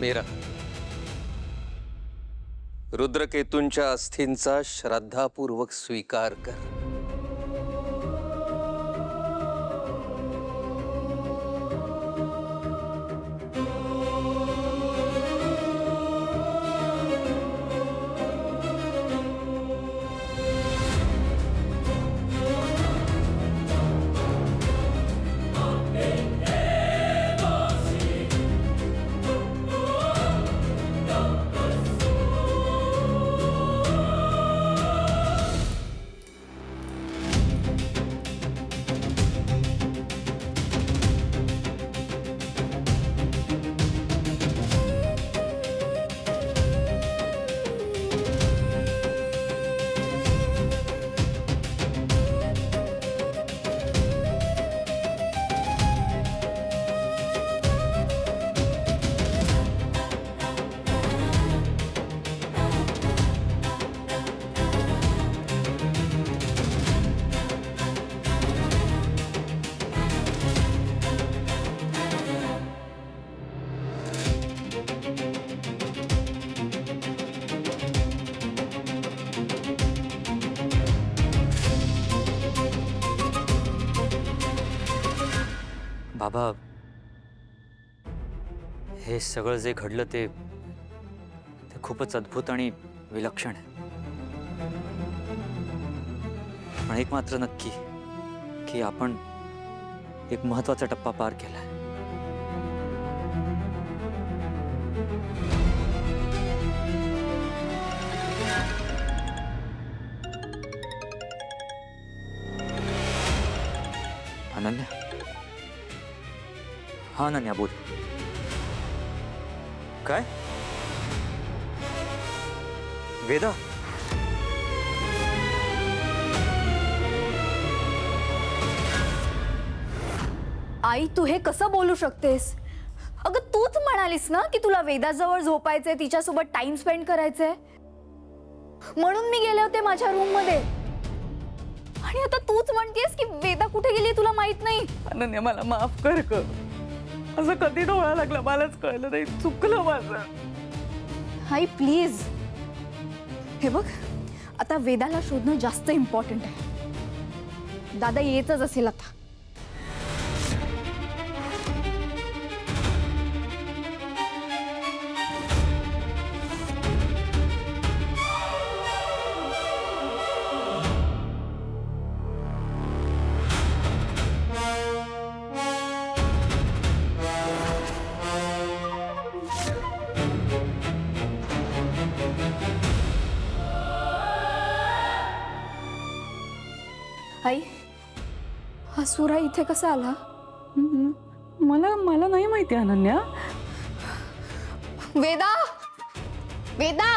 मीरा, रुद्रकेतूंच्या अस्थींचा श्रद्धापूर्वक स्वीकार कर। बाबा, हे सगळं जे घडलं ते खूपच अद्भुत आणि विलक्षण आहे। पण एक मात्र नक्की की आपण एक महत्त्वाचा टप्पा पार केलाय। अनन्या, हाँ अनन्या बोल। काय? वेदा, आई तू हे कसं बोलू शकतेस? अगं तूच म्हणालीस ना की तुला वेदाजवळ झोपायचंय, तिच्यासोबत टाइम स्पेंड करायचंय, म्हणून मी गेले होते माझ्या रूम मध्ये। आणि आता तूच म्हणतेस की वेदा कुठे गेली तुला माहित नाही। अनन्या मला माफ कर ग, असं कधी डोळा लागला मलाच कळलं नाही, चुकलं माझं। आई प्लीज, हे बघ आता वेदाला शोधणं जास्त इम्पॉर्टंट आहे। दादा येतच असेल आता। आई, हा सुरा इथे कसा आला? मला नाही माहिती अनन्या। वेदा, वेदा,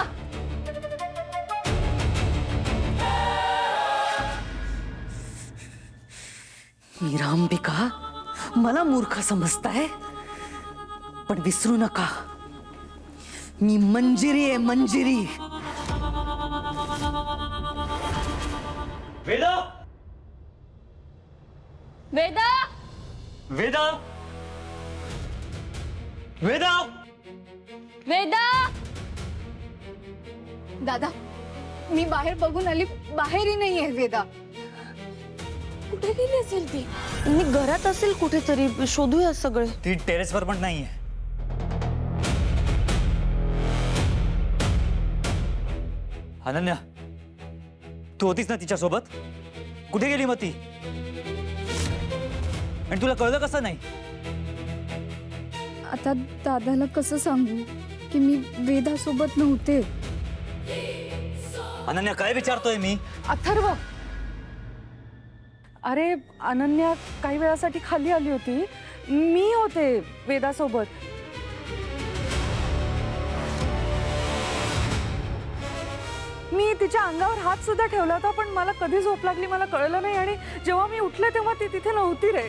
मीरांबिका, मला मूर्ख समजताय, पण विसरू नका मी मंजिरी आहे, मंजिरी। वेदा, वेदा, वेदा, वेदा, वेदा। दादा, मी बाहेर बघून आली, बाहेरही नाहीये वेदा। कुठे गेली असेल ती? मी घरात असेल कुठेतरी, शोधूया सगळे। ती टेरेसवर पण नाहीये। अनन्या, तू होतीस ना तिच्यासोबत? कुठे गेली मग ती? आणि तुला कळलं कसं नाही? आता दादाला कसं सांगू की मी वेदा सोबत नव्हते? अनन्या, काय विचारतोय मी? अथर्व, अरे अनन्या काही वेळासाठी खाली आली होती, मी होते वेदासोबत। मी तिच्या अंगावर हात सुद्धा ठेवला होता, पण मला कधी झोप लागली मला कळलं नाही, आणि जेव्हा मी उठले तेव्हा ती तिथे नव्हती रे।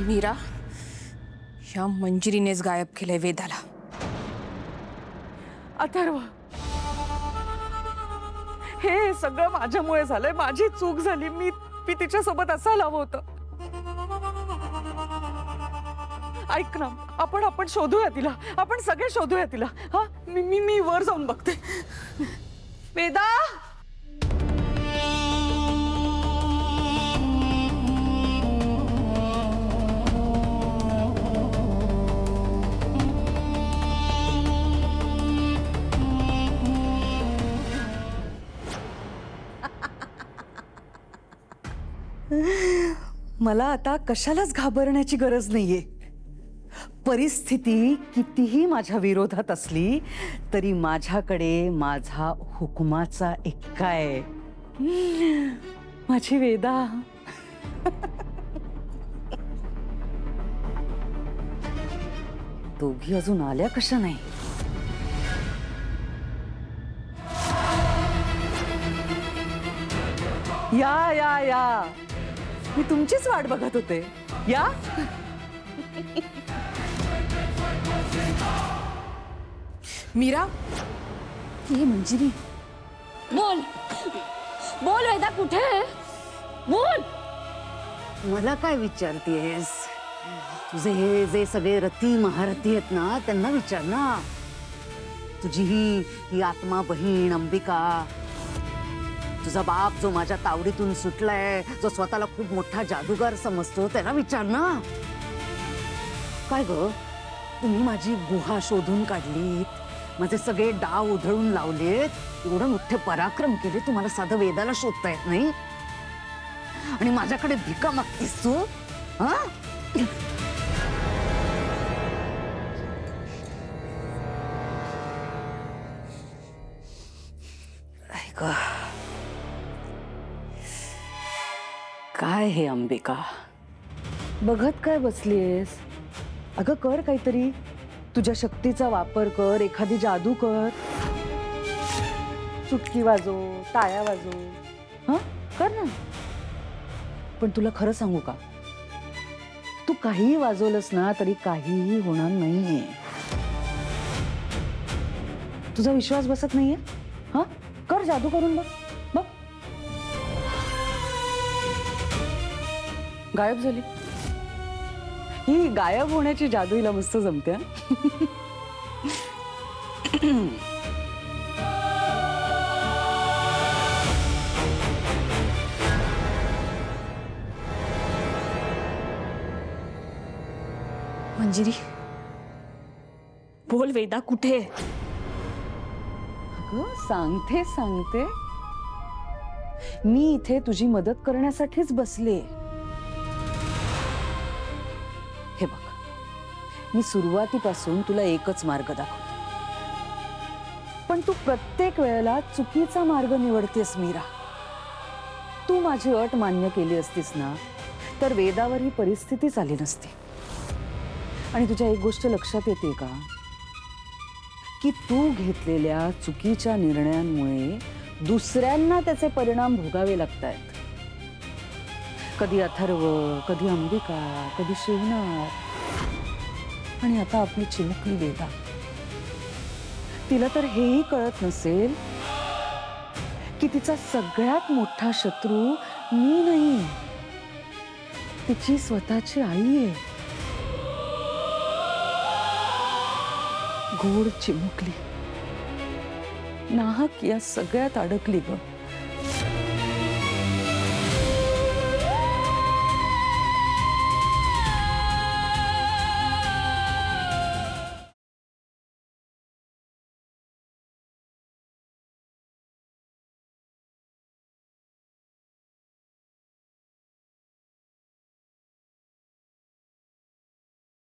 मीरा, ह्या मंजिरीनेच गायब केलंय वेदाला। अथर्व, हे सगळं माझ्यामुळे झालंय, माझी चूक झाली, मी तिच्यासोबत असायला हवं होतं। ऐक ना, आपण शोधूया तिला, आपण सगळे शोधूया तिला. हा, मी वर जाऊन बघते. वेदा, मला आता कशालाच घाबरण्याची गरज नाहीये. परिस्थिती कितीही माझ्या विरोधात असली तरी माझ्याकडे माझा हुकुमाचा एक्का आहे, माझी वेदा. दोघी अजून आल्या कशा नाही? या या या, मी तुमचीच वाट बघत होते. या. मीरा, हे मंजिरी, बोल बोल वेदा कुठे आहे? बोल. मला काय विचारतेस? तुझे हे जे सगळे रती महारथी आहेत ना, त्यांना विचार ना. तुझी ही आत्मा बहीण अंबिका, तुझा बाप जो माझ्या तावडीतून सुटलाय, जो स्वतःला खूप मोठा जादूगार समजतो, त्याला विचार ना. काय ग, तुम्ही माझी गुहा शोधून काढलीत, माझे सगळे डाव उधळून लावलेत, एवढं मोठे पराक्रम केले, तुम्हाला साधं वेदाला शोधता येत नाही आणि माझ्याकडे भिका मागतीस तू? हा? काय हे अंबिका, बघत काय बसलीयस? अगं कर काहीतरी, तुझ्या शक्तीचा वापर कर, एखादी जादू कर, चुटकी वाजव, टाळ्या वाजव, हा कर ना. पण तुला खरं सांगू का, तू काहीही वाजवलंस ना तरी काहीही होणार नाहीये. तुझा विश्वास बसत नाहीये? हा, कर, जादू करून बघ. बघ, गायब झाली. ही गायब होण्याची जादू हिला मस्त जमते. मंजिरी, बोल वेदा कुठे आहे? अगं सांगते सांगते, मी इथे तुझी मदत करण्यासाठीच बसले. हे बघ, मी सुरुवातीपासून तुला एकच मार्ग दाखवतो, पण तू प्रत्येक वेळेला चुकीचा मार्ग निवडतेस मीरा. तू माझी अट मान्य केली असतीस ना तर वेदावर ही परिस्थितीच आली नसती. आणि तुझ्या एक गोष्ट लक्षात येते का, की तू घेतलेल्या चुकीच्या निर्णयांमुळे दुसऱ्यांना त्याचे परिणाम भोगावे लागतायत. कधी अथर्व, कधी अंबिका, कधी शिवनाथ, आणि आता आपली चिमुकली वेदा. तिला तर हेही कळत नसेल की तिचा सगळ्यात मोठा शत्रू मी नाही, तिची स्वतःची आई आहे. गोड चिमुकली नाहक या सगळ्यात अडकली ग.